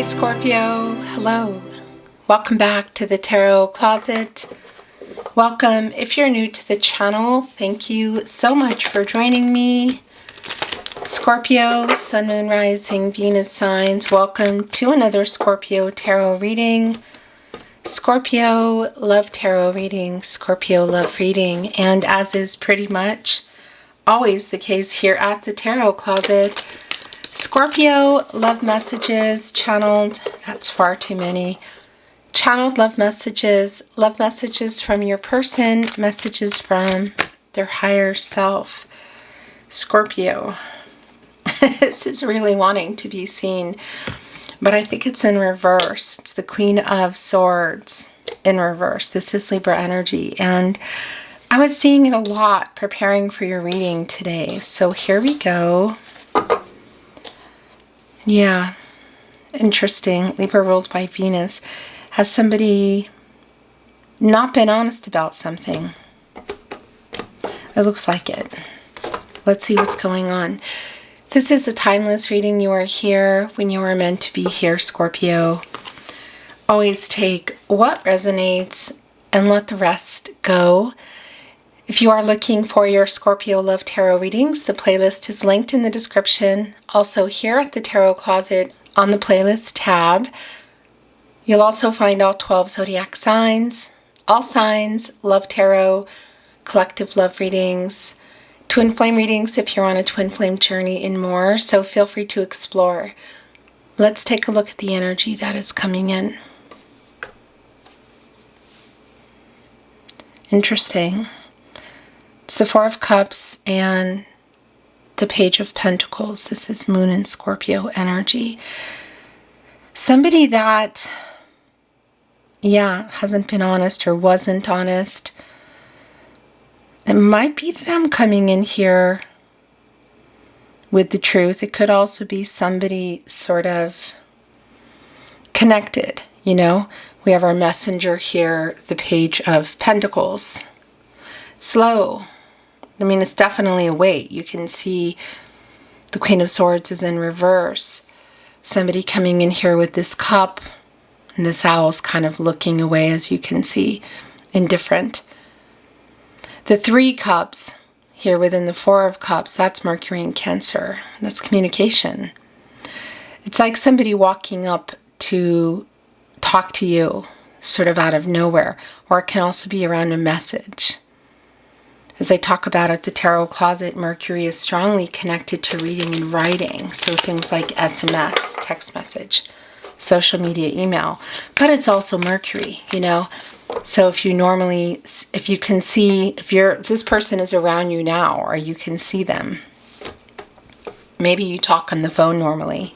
Scorpio, hello. Welcome back to the Tarot Closet. Welcome. If you're new to the channel, thank you so much for joining me. Scorpio, Sun, Moon, Rising, Venus signs, welcome to another Scorpio Tarot reading. Scorpio Love Tarot Reading, Scorpio Love Reading, and as is pretty much always the case here at the Tarot Closet, Scorpio Love Messages, channeled, that's far too many, channeled love messages from your person, messages from their higher self. Scorpio, this is really wanting to be seen, but I think it's in reverse. It's the Queen of Swords in reverse. This is Libra energy, and I was seeing it a lot preparing for your reading today. So here we go. Yeah, interesting. Libra ruled by Venus. Has somebody not been honest about something? It looks like it. Let's see what's going on. This is a timeless reading. You are here when you are meant to be here, Scorpio. Always take what resonates and let the rest go. If you are looking for your Scorpio Love Tarot readings, the playlist is linked in the description. Also here at the Tarot Closet on the playlist tab, you'll also find all 12 zodiac signs, all signs, love tarot, collective love readings, twin flame readings if you're on a twin flame journey, and more. So feel free to explore. Let's take a look at the energy that is coming in. Interesting. It's the Four of Cups and the Page of Pentacles. This is Moon and Scorpio energy. Somebody that, hasn't been honest or wasn't honest. It might be them coming in here with the truth. It could also be somebody sort of connected, you know. We have our messenger here, the Page of Pentacles. Slow. I mean, it's definitely a wait. You can see the Queen of Swords is in reverse. Somebody coming in here with this cup, and this owl's kind of looking away, as you can see, indifferent. The Three Cups here within the Four of Cups, that's Mercury and Cancer. That's communication. It's like somebody walking up to talk to you sort of out of nowhere, or it can also be around a message. As I talk about at the Tarot Closet, Mercury is strongly connected to reading and writing. So things like SMS, text message, social media, email. But it's also Mercury, you know. So if you can see, if this person is around you now, or you can see them. Maybe you talk on the phone normally.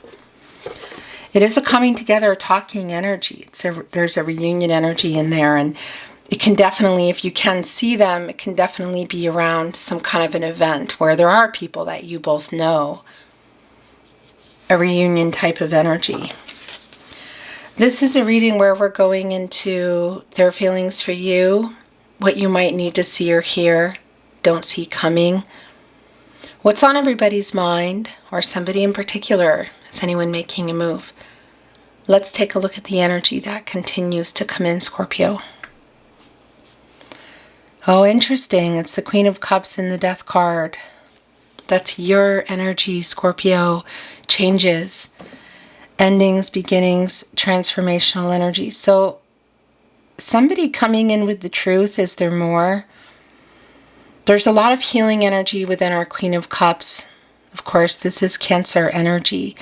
It is a coming together, talking energy. There's a reunion energy in there, and it can definitely, if you can see them, it can definitely be around some kind of an event where there are people that you both know. A reunion type of energy. This is a reading where we're going into their feelings for you, what you might need to see or hear, don't see coming. What's on everybody's mind, or somebody in particular. Is anyone making a move? Let's take a look at the energy that continues to come in, Scorpio. Oh, interesting. It's the Queen of Cups in the Death card. That's your energy, Scorpio. Changes, endings, beginnings, transformational energy. So somebody coming in with the truth. Is there more? There's a lot of healing energy within our Queen of Cups. Of course, this is Cancer energy.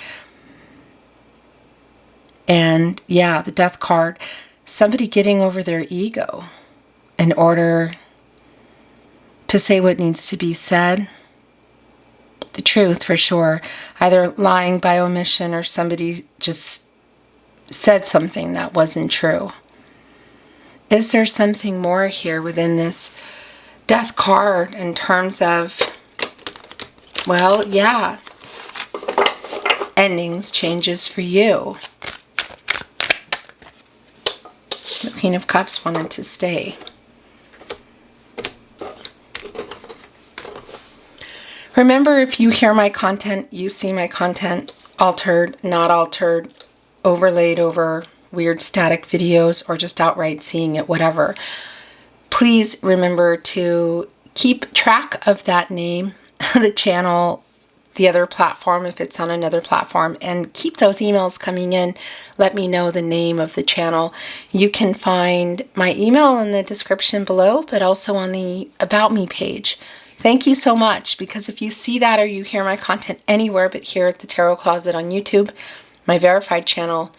And yeah, the Death card. Somebody getting over their ego in order to say what needs to be said. The truth, for sure. Either lying by omission, or somebody just said something that wasn't true. Is there something more here within this Death card in terms of, well, yeah, endings, changes for you? The Queen of Cups wanted to stay. Remember, if you hear my content, you see my content, altered, not altered, overlaid over weird static videos or just outright seeing it, whatever. Please remember to keep track of that name, the channel, the other platform if it's on another platform, and keep those emails coming in. Let me know the name of the channel. You can find my email in the description below, but also on the About Me page. Thank you so much, because if you see that or you hear my content anywhere but here at the Tarot Closet on YouTube, my verified channel,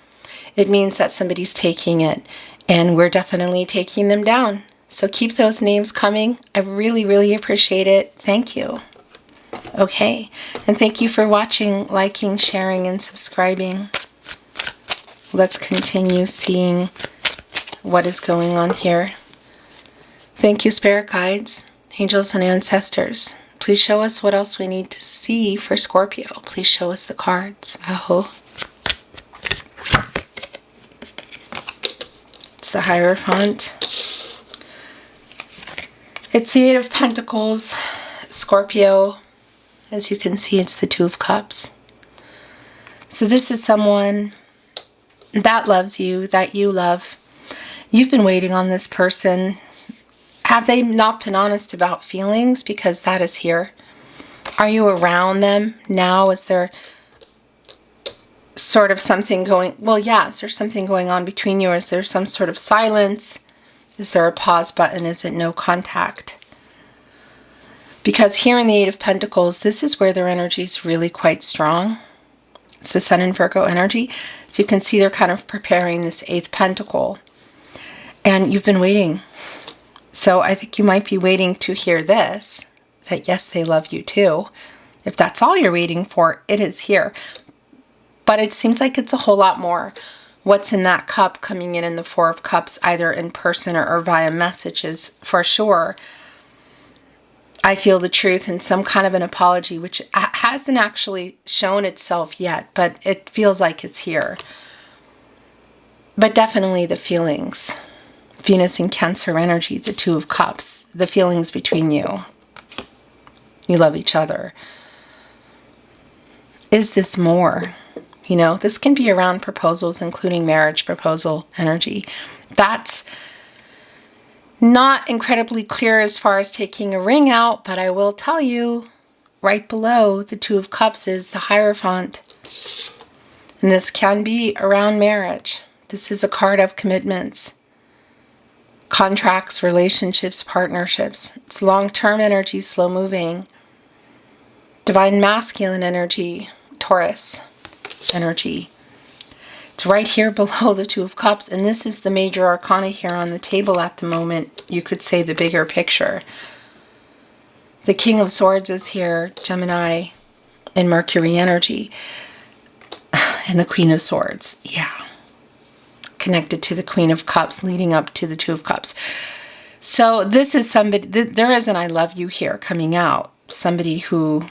it means that somebody's taking it, and we're definitely taking them down. So keep those names coming. I really, really appreciate it. Thank you. Okay, and thank you for watching, liking, sharing, and subscribing. Let's continue seeing what is going on here. Thank you, spirit guides, angels, and ancestors. Please show us what else we need to see for Scorpio. Please show us the cards. Aho. It's the Hierophant. It's the Eight of Pentacles, Scorpio. As you can see, it's the Two of Cups. So this is someone that loves you, that you love. You've been waiting on this person. Have they not been honest about feelings? Because that is here. Are you around them now? Is there sort of something going... Well, yeah, is there something going on between you? Or is there some sort of silence? Is there a pause button? Is it no contact? Because here in the Eight of Pentacles, this is where their energy is really quite strong. It's the Sun and Virgo energy. So you can see they're kind of preparing this Eighth Pentacle. And you've been waiting. So I think you might be waiting to hear this, that yes, they love you too. If that's all you're waiting for, it is here. But it seems like it's a whole lot more. What's in that cup coming in the Four of Cups, either in person or via messages, for sure. I feel the truth in some kind of an apology, which hasn't actually shown itself yet, but it feels like it's here. But definitely the feelings. Venus and Cancer energy, the Two of Cups, the feelings between you. You love each other. Is this more? You know, this can be around proposals, including marriage proposal energy. That's not incredibly clear as far as taking a ring out, but I will tell you, right below the Two of Cups is the Hierophant. And this can be around marriage. This is a card of commitments, contracts, relationships, partnerships. It's long-term energy, slow-moving. Divine masculine energy, Taurus energy. It's right here below the Two of Cups, and this is the major arcana here on the table at the moment. You could say the bigger picture. The King of Swords is here, Gemini and Mercury energy, and the Queen of Swords. Yeah. Connected to the Queen of Cups, leading up to the Two of Cups. So this is somebody, there is an I love you here coming out. Somebody who...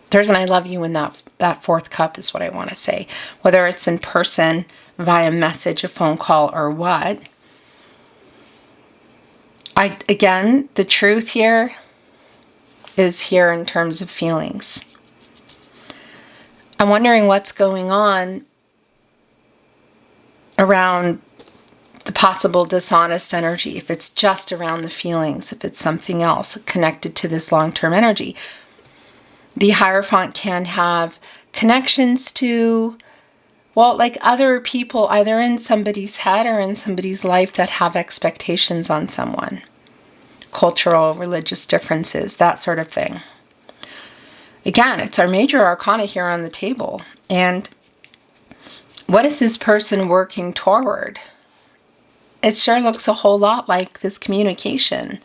There's an I love you in that fourth cup is what I want to say. Whether it's in person, via message, a phone call, or what. Again, the truth here is here in terms of feelings. I'm wondering what's going on around the possible dishonest energy. If it's just around the feelings, if it's something else connected to this long-term energy. The Hierophant can have connections to, well, like other people, either in somebody's head or in somebody's life that have expectations on someone. Cultural, religious differences, that sort of thing. Again, it's our major arcana here on the table. And what is this person working toward? It sure looks a whole lot like this communication,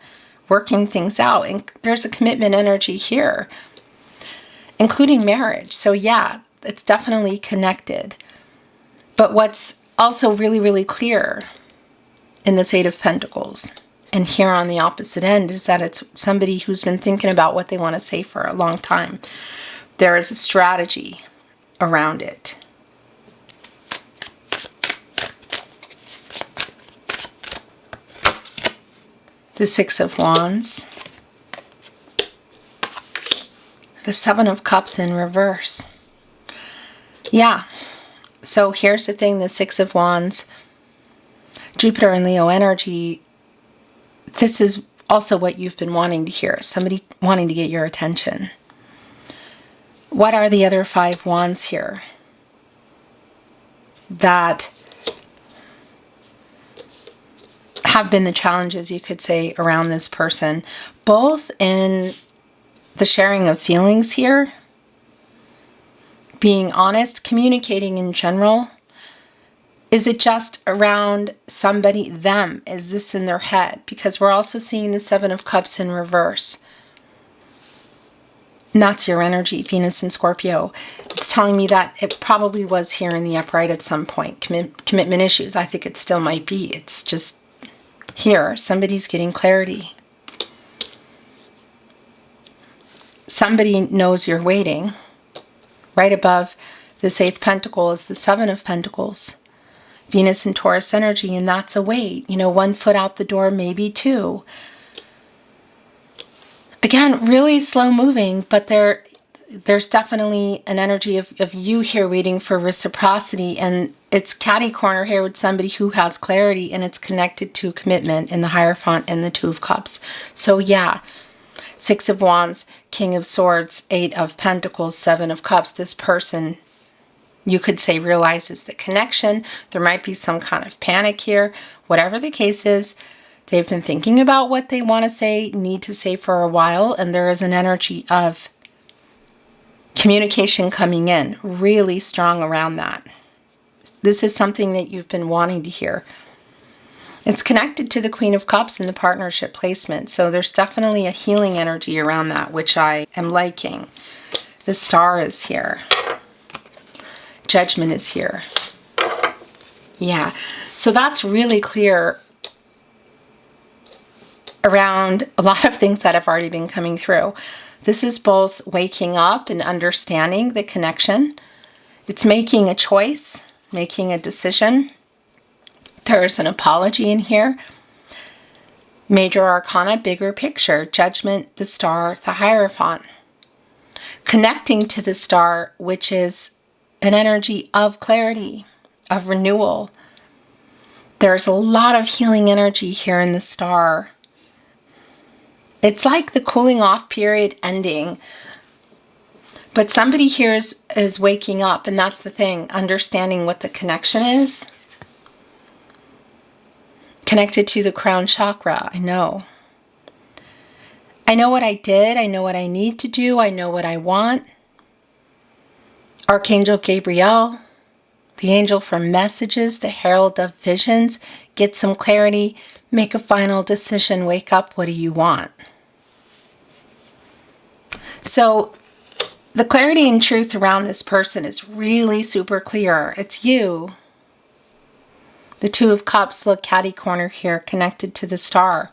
working things out. And there's a commitment energy here, including marriage. So yeah, it's definitely connected. But what's also really, really clear in this Eight of Pentacles, and here on the opposite end, is that it's somebody who's been thinking about what they want to say for a long time. There is a strategy around it. The Six of Wands. The Seven of Cups in reverse. Yeah. So here's the thing, the Six of Wands, Jupiter and Leo energy, this is also what you've been wanting to hear, somebody wanting to get your attention. What are the other 5 wands here that have been the challenges, you could say, around this person, both in the sharing of feelings here, being honest, communicating in general? Is it just around somebody, them? Is this in their head? Because we're also seeing the Seven of Cups in reverse. And that's your energy, Venus and Scorpio. It's telling me that it probably was here in the upright at some point. Commitment issues. I think it still might be. It's just here. Somebody's getting clarity. Somebody knows you're waiting. Right above this 8th pentacle is the 7 of Pentacles. Venus and Taurus energy, and that's a wait. You know, 1 foot out the door, maybe 2. Again, really slow moving, but there's definitely an energy of you here waiting for reciprocity, and it's catty corner here with somebody who has clarity, and it's connected to commitment in the Hierophant and the 2 of Cups. So yeah, 6 of Wands, King of Swords, 8 of Pentacles, 7 of Cups. This person, you could say, realizes the connection. There might be some kind of panic here. Whatever the case is, they've been thinking about what they want to say, need to say for a while, and there is an energy of communication coming in, really strong around that. This is something that you've been wanting to hear. It's connected to the Queen of Cups in the partnership placement, so there's definitely a healing energy around that, which I am liking. The Star is here. Judgment is here. Yeah, so that's really clear around a lot of things that have already been coming through. This is both waking up and understanding the connection. It's making a choice, making a decision. There's an apology in here. Major Arcana, bigger picture. Judgment, the Star, the Hierophant. Connecting to the Star, which is an energy of clarity, of renewal. There's a lot of healing energy here in the Star. It's like the cooling off period ending. But somebody here is waking up, and that's the thing, understanding what the connection is. Connected to the crown chakra, I know. I know what I did, I know what I need to do, I know what I want. Archangel Gabriel, the angel for messages, the herald of visions, get some clarity, make a final decision, wake up, what do you want? So the clarity and truth around this person is really super clear. It's you. The 2 of Cups, look, catty corner here, connected to the Star.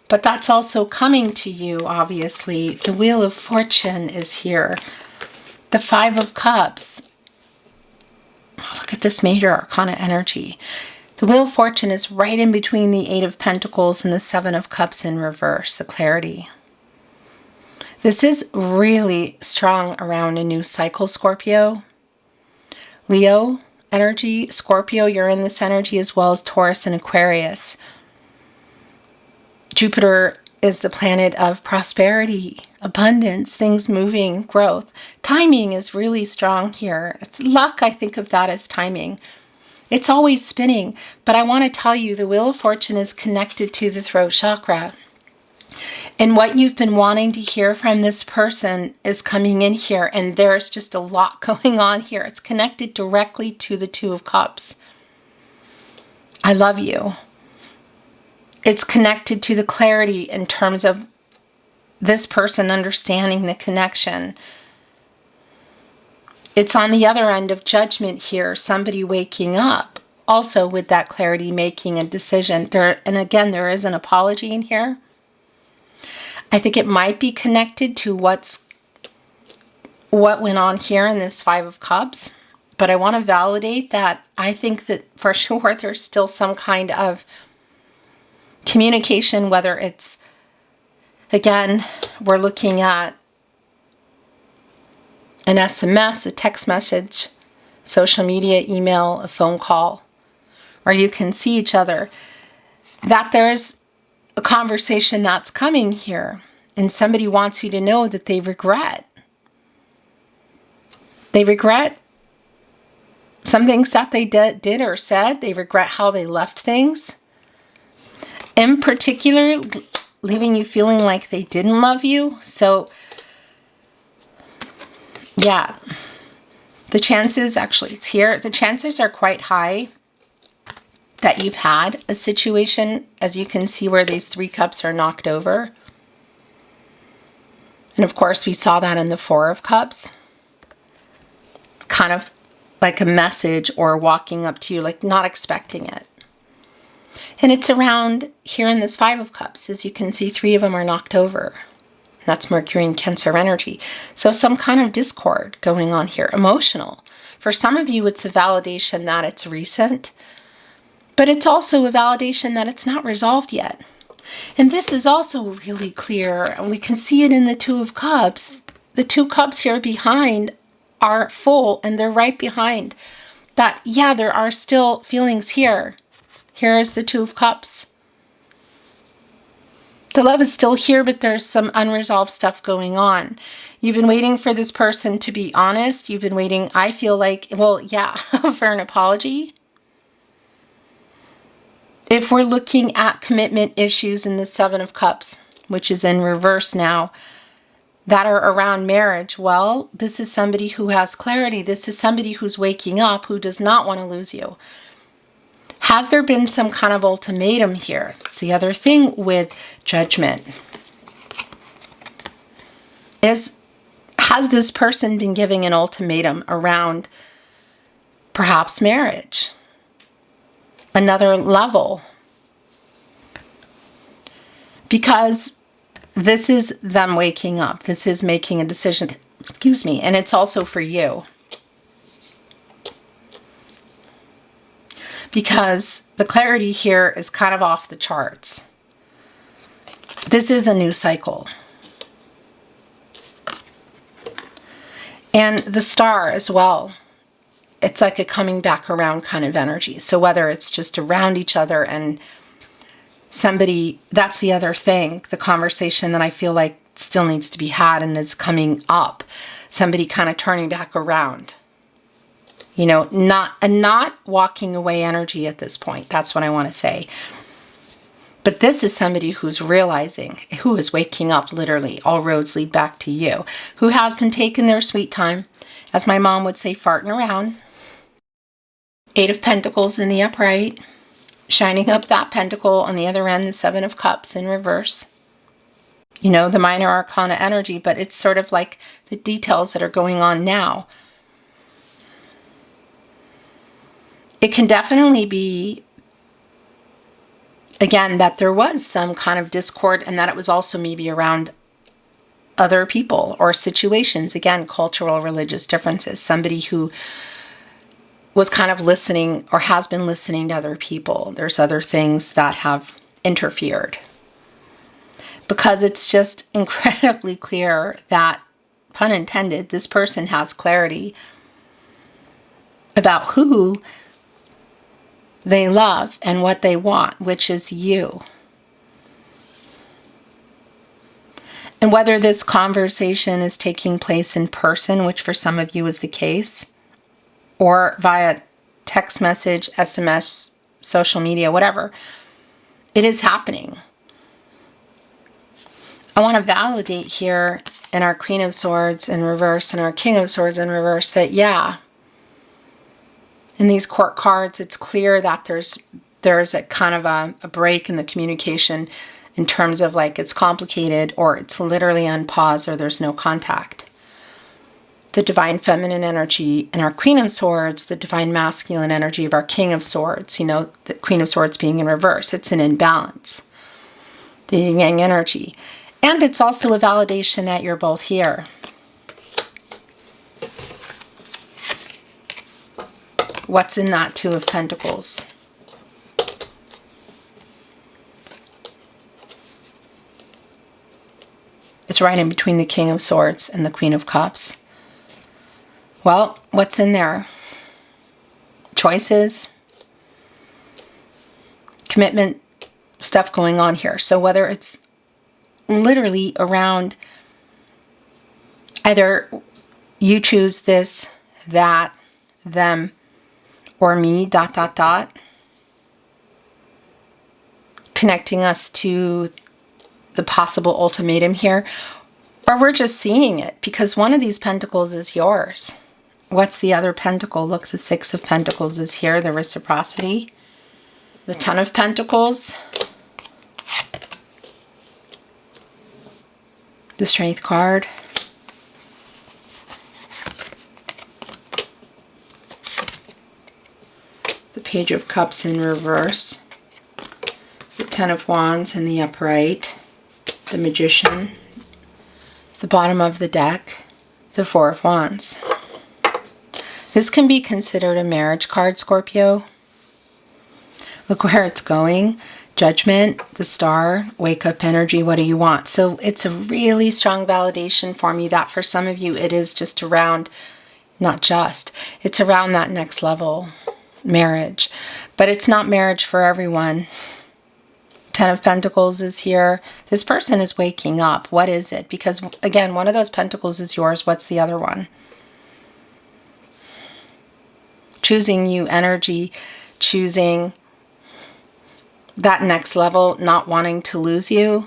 But that's also coming to you, obviously. The Wheel of Fortune is here. The 5 of Cups. Oh, look at this Major Arcana energy. The Wheel of Fortune is right in between the 8 of Pentacles and the 7 of Cups in reverse, the clarity. This is really strong around a new cycle, Scorpio. Leo energy, Scorpio, you're in this energy, as well as Taurus and Aquarius. Jupiter is the planet of prosperity, abundance, things moving, growth. Timing is really strong here. It's luck, I think of that as timing. It's always spinning, but I want to tell you the Wheel of Fortune is connected to the throat chakra. And what you've been wanting to hear from this person is coming in here, and there's just a lot going on here. It's connected directly to the 2 of Cups. I love you. It's connected to the clarity in terms of this person understanding the connection. It's on the other end of Judgment here, somebody waking up, also with that clarity, making a decision. And again, there is an apology in here. I think it might be connected to what went on here in this 5 of Cups. But I want to validate that. I think that for sure there's still some kind of communication, whether it's, again, we're looking at an SMS, a text message, social media, email, a phone call, or you can see each other, that there's a conversation that's coming here, and somebody wants you to know that they regret. They regret some things that they did or said. They regret how they left things. In particular, leaving you feeling like they didn't love you. So, yeah. The chances, actually, it's here. The chances are quite high that you've had a situation, as you can see, where these 3 cups are knocked over. And of course, we saw that in the 4 of cups. Kind of like a message or walking up to you, like not expecting it. And it's around here in this 5 of cups. As you can see, 3 of them are knocked over. That's Mercury and Cancer energy. So some kind of discord going on here, emotional. For some of you, it's a validation that it's recent, but it's also a validation that it's not resolved yet. And this is also really clear, and we can see it in the 2 of cups. The 2 cups here behind are full, and they're right behind that. Yeah, there are still feelings here. Here is the 2 of cups. The love is still here, but there's some unresolved stuff going on. You've been waiting for this person to be honest. You've been waiting, I feel like, well, yeah, for an apology. If we're looking at commitment issues in the 7 of cups, which is in reverse now, that are around marriage, well, this is somebody who has clarity. This is somebody who's waking up, who does not want to lose you. Has there been some kind of ultimatum here? That's the other thing with Judgment. Has this person been giving an ultimatum around perhaps marriage? Another level? Because this is them waking up. This is making a decision. Excuse me. And it's also for you. Because the clarity here is kind of off the charts. This is a new cycle. And the Star as well. It's like a coming back around kind of energy. So whether it's just around each other and somebody, that's the other thing, the conversation that I feel like still needs to be had and is coming up. Somebody kind of turning back around. You know, not walking away energy at this point. That's what I want to say. But this is somebody who's realizing, who is waking up literally. All roads lead back to you. Who has been taking their sweet time. As my mom would say, farting around. 8 of Pentacles in the upright. Shining up that pentacle on the other end, the 7 of Cups in reverse. You know, the minor arcana energy, but it's sort of like the details that are going on now. It can definitely be, again, that there was some kind of discord and that it was also maybe around other people or situations. Again, cultural, religious differences. Somebody who was kind of listening or has been listening to other people. There's other things that have interfered. Because it's just incredibly clear that, pun intended, this person has clarity about who they love and what they want, which is you. And whether this conversation is taking place in person, which for some of you is the case, or via text message, SMS, social media, whatever, it is happening. I want to validate here in our Queen of Swords in reverse and our King of Swords in reverse that, yeah, in these court cards, it's clear that there's a kind of a break in the communication in terms of like it's complicated or it's literally on pause or there's no contact. The divine feminine energy in our Queen of Swords, the divine masculine energy of our King of Swords, you know, the Queen of Swords being in reverse. It's an imbalance. The yin yang energy. And it's also a validation that you're both here. What's in that 2 of Pentacles? It's right in between the King of Swords and the Queen of Cups. Well, what's in there? choices, commitment stuff going on here. So whether it's literally around either you choose this, that, them, or me, ... connecting us to the possible ultimatum here, or we're just seeing it because one of these pentacles is yours. What's the other pentacle? Look, the Six of Pentacles is here, the reciprocity. The Ten of Pentacles. The Strength card. The Page of Cups in reverse. The Ten of Wands in the upright. The Magician. The bottom of the deck. The Four of Wands. This can be considered a marriage card, Scorpio. Look where it's going. Judgment, the Star, wake up energy, what do you want? So it's a really strong validation for me that for some of you it is just around, not just, it's around that next level marriage. But it's not marriage for everyone. Ten of Pentacles is here. This person is waking up. What is it? Because again, one of those pentacles is yours. What's the other one? Choosing you energy, choosing that next level, not wanting to lose you.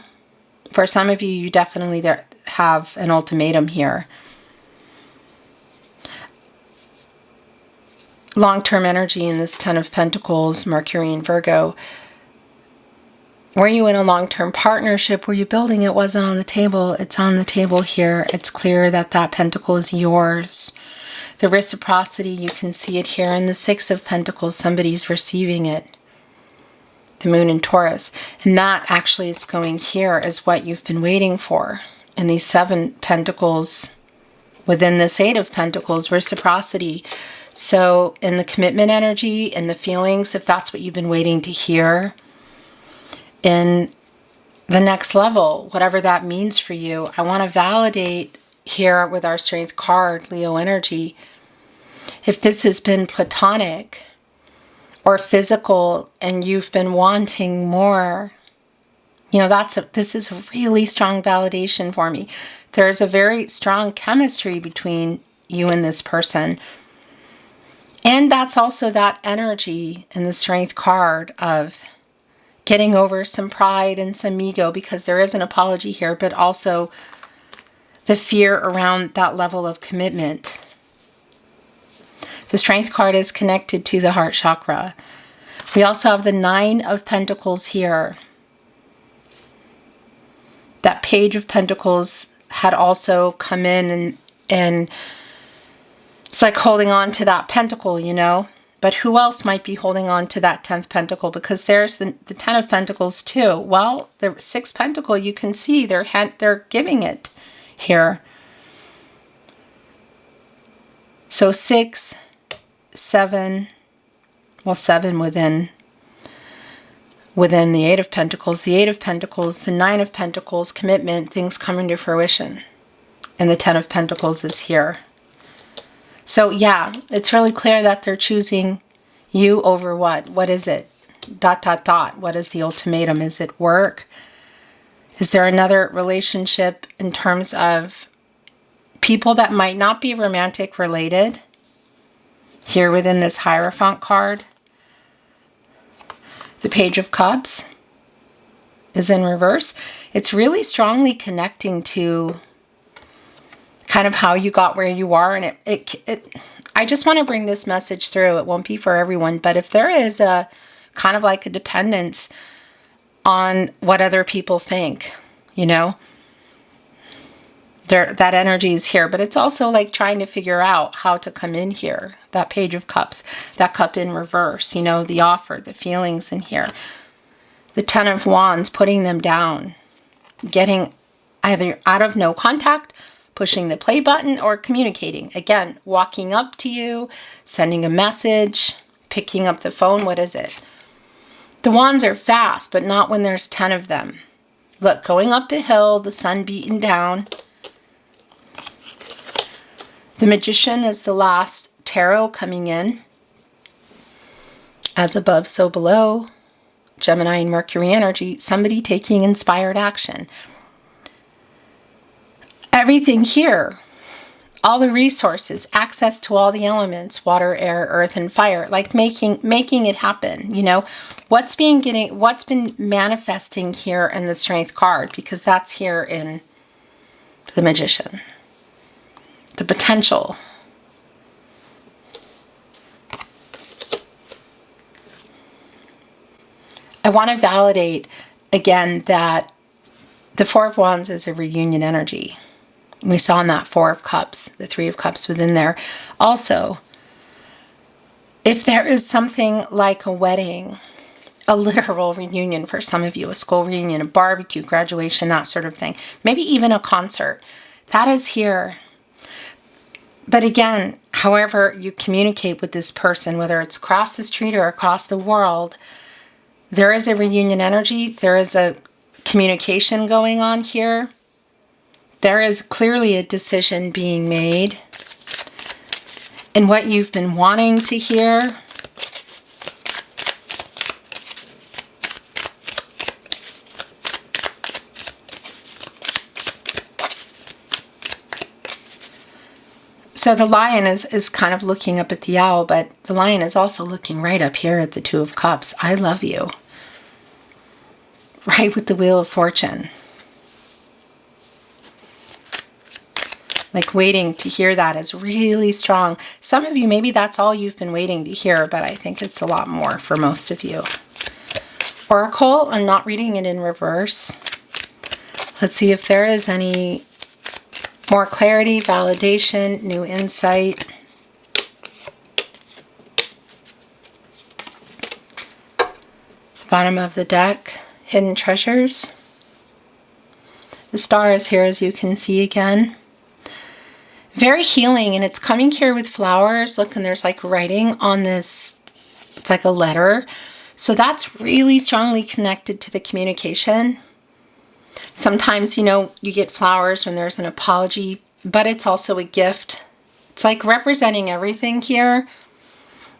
For some of you, you definitely have an ultimatum here. Long-term energy in this Ten of Pentacles, Mercury and Virgo. Were you in a long-term partnership? Were you building? It wasn't on the table. It's on the table here. It's clear that that pentacle is yours. The reciprocity, you can see it here. In the Six of Pentacles, somebody's receiving it. The Moon in Taurus. And that actually is going here is what you've been waiting for. And these Seven Pentacles within this Eight of Pentacles, reciprocity. So in the commitment energy and the feelings, if that's what you've been waiting to hear, in the next level, whatever that means for you, I want to validate here with our Strength card, Leo energy. If this has been platonic or physical and you've been wanting more, you know, this is a really strong validation for me. There's a very strong chemistry between you and this person. And that's also that energy in the Strength card of getting over some pride and some ego, because there is an apology here, but also the fear around that level of commitment. The Strength card is connected to the heart chakra. We also have the Nine of Pentacles here. That Page of Pentacles had also come in and it's like holding on to that pentacle, you know. But who else might be holding on to that 10th pentacle? Because there's the Ten of Pentacles too. Well, the Sixth pentacle, you can see they're giving it here. So 6, 7, well, 7 within the Eight of Pentacles. The Eight of Pentacles, the Nine of Pentacles, commitment, things coming to fruition. And the Ten of Pentacles is here. So yeah, it's really clear that they're choosing you over what? What is it? ... What is the ultimatum? Is it work? Is there another relationship in terms of people that might not be romantic related? Here within this Hierophant card. The Page of Cups is in reverse. It's really strongly connecting to kind of how you got where you are. And I just want to bring this message through. It won't be for everyone, but if there is a kind of like a dependence on what other people think, you know, that energy is here. But it's also like trying to figure out how to come in here. That Page of Cups, that cup in reverse, you know, the offer, the feelings in here. The Ten of Wands, putting them down, getting either out of no contact, pushing the play button, or communicating. Again, walking up to you, sending a message, picking up the phone. What is it? The wands are fast, but not when there's 10 of them. Look, going up a hill, the sun beating down. The Magician is the last tarot coming in. As above, so below. Gemini and Mercury energy, somebody taking inspired action. Everything here, all the resources, access to all the elements, water, air, earth, and fire, like making it happen, you know. What's been manifesting here in the Strength card, because that's here in the Magician. The potential. I want to validate again that the Four of Wands is a reunion energy. We saw in that Four of Cups, the Three of Cups within there. Also, if there is something like a wedding, a literal reunion for some of you, a school reunion, a barbecue, graduation, that sort of thing, maybe even a concert, that is here. But again, however you communicate with this person, whether it's across the street or across the world, there is a reunion energy. There is a communication going on here. There is clearly a decision being made. And what you've been wanting to hear, so the lion is kind of looking up at the owl, but the lion is also looking right up here at the Two of Cups. I love you. Right with the Wheel of Fortune. Like waiting to hear that is really strong. Some of you, maybe that's all you've been waiting to hear, but I think it's a lot more for most of you. Oracle, I'm not reading it in reverse. Let's see if there is any more clarity, validation, new insight. Bottom of the deck, hidden treasures. The star is here, as you can see again. Very healing, and it's coming here with flowers. Look, and there's like writing on this. It's like a letter. So that's really strongly connected to the communication. Sometimes, you know, you get flowers when there's an apology, but it's also a gift. It's like representing everything here.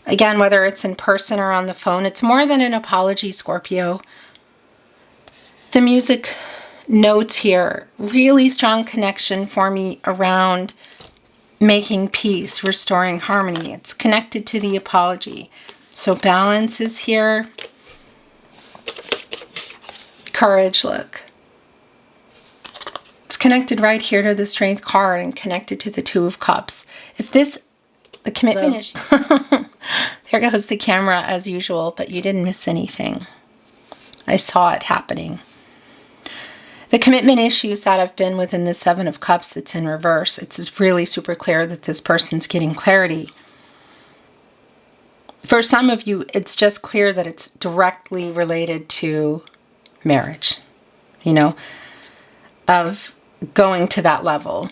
Again, whether it's in person or on the phone, it's more than an apology, Scorpio. The music notes here, really strong connection for me around making peace, restoring harmony. It's connected to the apology. So balance is here. Courage, look. It's connected right here to the Strength card and connected to the Two of Cups. If this, the commitment is... There goes the camera as usual, but you didn't miss anything. I saw it happening. The commitment issues that have been within the Seven of Cups, it's in reverse. It's really super clear that this person's getting clarity. For some of you, it's just clear that it's directly related to marriage, you know, of going to that level.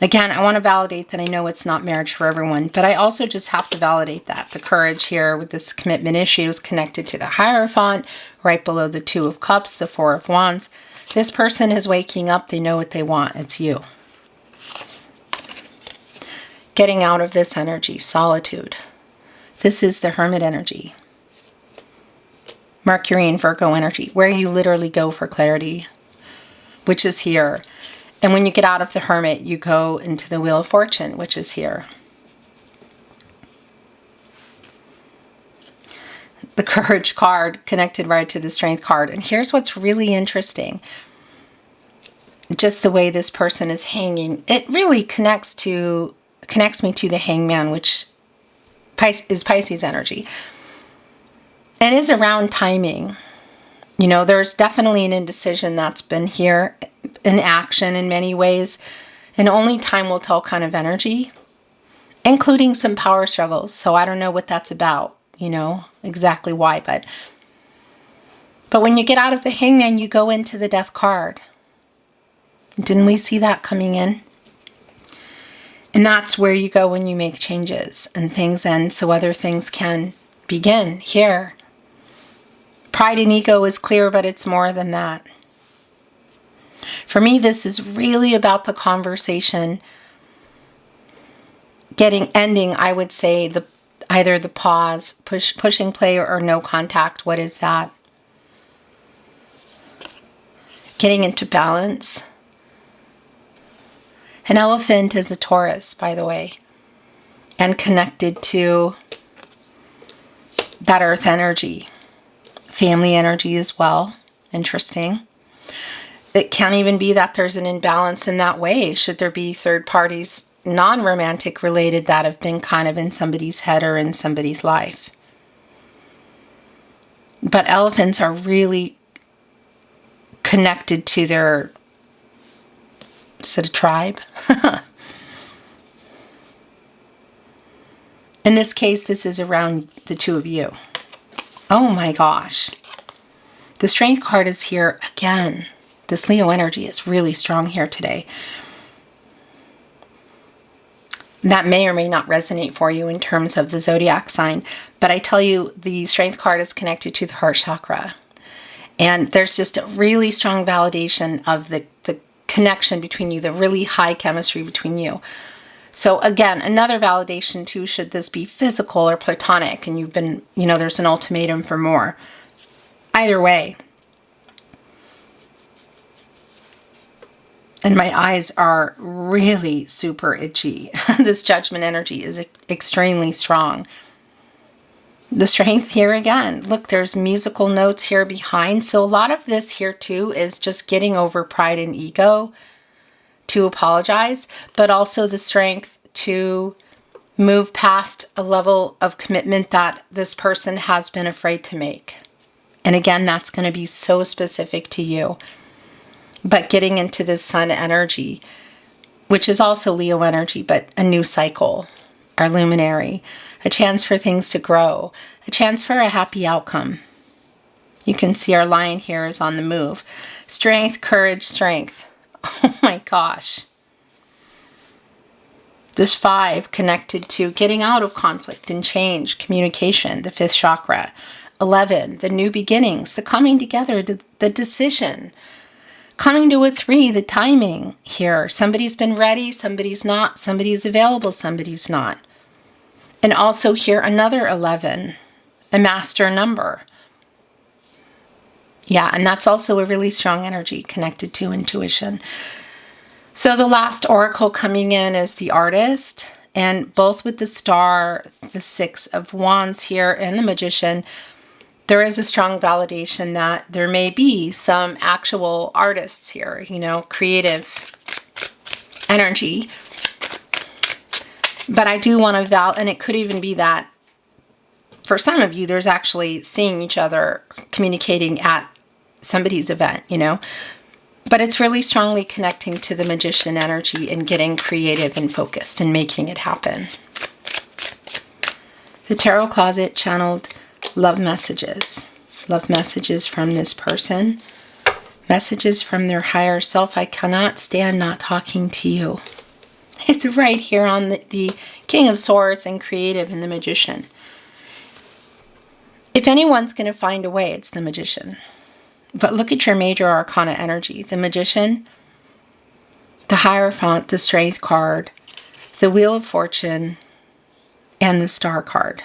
Again, I want to validate that I know it's not marriage for everyone, but I also just have to validate that. The courage here with this commitment issue is connected to the Hierophant, right below the Two of Cups, the Four of Wands. This person is waking up. They know what they want. It's you. Getting out of this energy, solitude. This is the Hermit energy. Mercury and Virgo energy, where you literally go for clarity, which is here. And when you get out of the Hermit, you go into the Wheel of Fortune, which is here. The Courage card connected right to the Strength card. And here's what's really interesting. Just the way this person is hanging. It really connects me to the Hangman, which is Pisces energy. And is around timing. You know, there's definitely an indecision that's been here in action in many ways. And only time will tell kind of energy. Including some power struggles. So I don't know what that's about. You know, exactly why. But when you get out of the Hangman, you go into the Death card. Didn't we see that coming in? And that's where you go when you make changes and things end so other things can begin here. Pride and ego is clear, but it's more than that. For me, this is really about the conversation ending, I would say, Either the pause, pushing play, or no contact. What is that? Getting into balance. An elephant is a Taurus, by the way, and connected to that earth energy, family energy as well. Interesting. It can't even be that there's an imbalance in that way. Should there be third parties, non-romantic related, that have been kind of in somebody's head or in somebody's life. But elephants are really connected to their, is it a tribe? In this case, this is around the two of you. Oh my gosh. The Strength card is here again. This Leo energy is really strong here today. That may or may not resonate for you in terms of the zodiac sign, but I tell you, the Strength card is connected to the heart chakra. And there's just a really strong validation of the connection between you, the really high chemistry between you. So again, another validation too, should this be physical or platonic and you've been, there's an ultimatum for more. Either way. And my eyes are really super itchy. This Judgment energy is extremely strong. The Strength here again. Look, there's musical notes here behind. So a lot of this here too is just getting over pride and ego to apologize, but also the Strength to move past a level of commitment that this person has been afraid to make. And again, that's going to be so specific to you. But getting into this Sun energy, which is also Leo energy, but a new cycle, our luminary, a chance for things to grow, a chance for a happy outcome. You can see our Lion here is on the move. Strength, courage, strength. Oh my gosh. This 5 connected to getting out of conflict and change, communication, the 5th chakra. 11, the new beginnings, the coming together, the decision. Coming to a 3, the timing here. Somebody's been ready, somebody's not, somebody's available, somebody's not. And also here, another 11, a master number. Yeah, and that's also a really strong energy connected to intuition. So the last oracle coming in is the Artist, and both with the Star, the 6 of Wands here, and the Magician, there is a strong validation that there may be some actual artists here, creative energy. But I do want to and it could even be that for some of you, there's actually seeing each other, communicating at somebody's event, But it's really strongly connecting to the Magician energy and getting creative and focused and making it happen. The Tarot Closet channeled love messages. Love messages from this person. Messages from their higher self. I cannot stand not talking to you. It's right here on the King of Swords and creative and the Magician. If anyone's going to find a way, it's the Magician. But look at your major arcana energy. The Magician, the Hierophant, the Strength card, the Wheel of Fortune, and the Star card.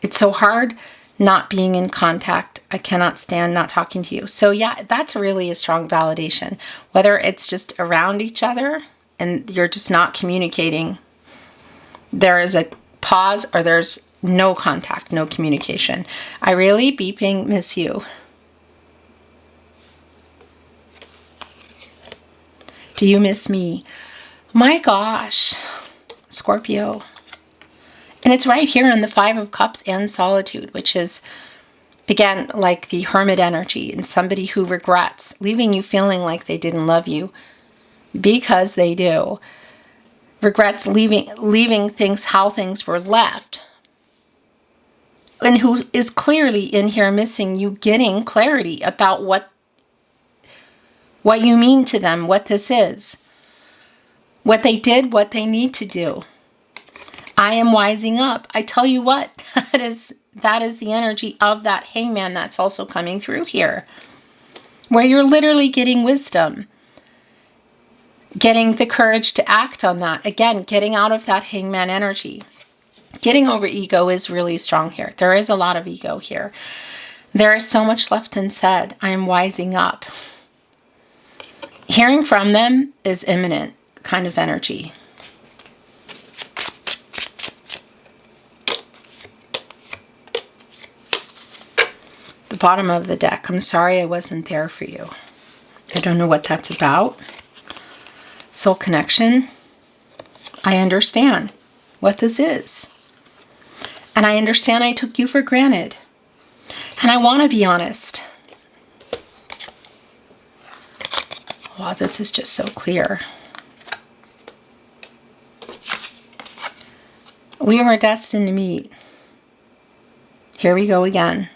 It's so hard not being in contact. I cannot stand not talking to you. So yeah, that's really a strong validation. Whether it's just around each other and you're just not communicating, there is a pause or there's no contact, no communication. I really beeping miss you. Do you miss me? My gosh, Scorpio. And it's right here in the 5 of Cups and Solitude, which is, again, like the Hermit energy and somebody who regrets, leaving you feeling like they didn't love you because they do. Regrets leaving things how things were left. And who is clearly in here missing you getting clarity about what you mean to them, what this is, what they did, what they need to do. I am wising up. I tell you what, that is the energy of that Hangman that's also coming through here, where you're literally getting wisdom, getting the courage to act on that. Again, getting out of that Hangman energy. Getting over ego is really strong here. There is a lot of ego here. There is so much left unsaid. I am wising up. Hearing from them is imminent kind of energy. The bottom of the deck. I'm sorry I wasn't there for you. I don't know what that's about. Soul connection. I understand what this is. And I understand I took you for granted. And I want to be honest. Wow, this is just so clear. We were destined to meet. Here we go again.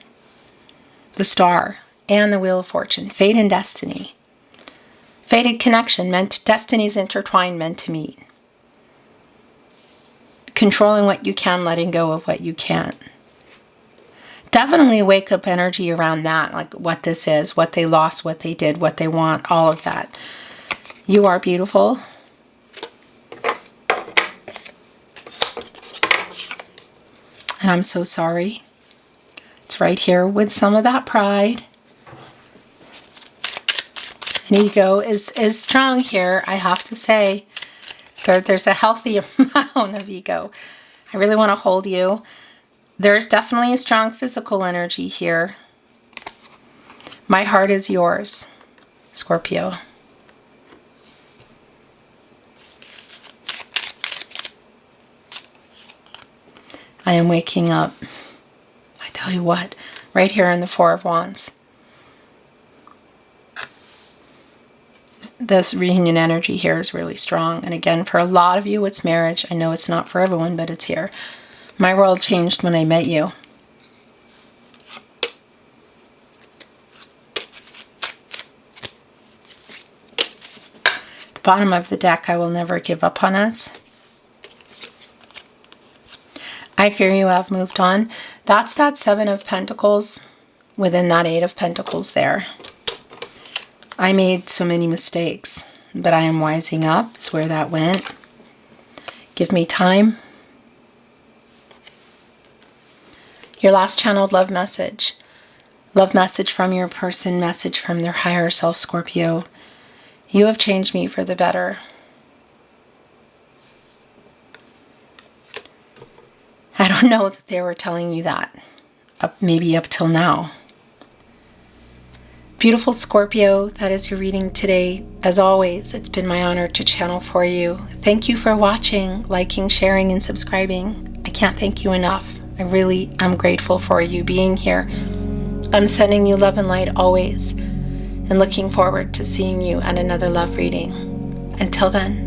The Star and the Wheel of Fortune. Fate and destiny. Fated connection, destinies intertwined, meant to meet. Controlling what you can, letting go of what you can't. Definitely wake up energy around that, like what this is, what they lost, what they did, what they want, all of that. You are beautiful. And I'm so sorry. It's right here with some of that pride. And ego is strong here, I have to say. So there's a healthy amount of ego. I really want to hold you. There's definitely a strong physical energy here. My heart is yours, Scorpio. I am waking up. I tell you what, right here in the Four of Wands. This reunion energy here is really strong. And again, for a lot of you, it's marriage. I know it's not for everyone, but it's here. My world changed when I met you. The bottom of the deck, I will never give up on us. I fear you have moved on. That's that Seven of Pentacles within that Eight of Pentacles there. I made so many mistakes, but I am wising up is where that went. Give me time. Your last channeled love message. Love message from your person, message from their higher self, Scorpio. You have changed me for the better. I don't know that they were telling you that, maybe up till now. Beautiful Scorpio, that is your reading today. As always, it's been my honor to channel for you. Thank you for watching, liking, sharing, and subscribing. I can't thank you enough. I really am grateful for you being here. I'm sending you love and light always, and looking forward to seeing you at another love reading. Until then.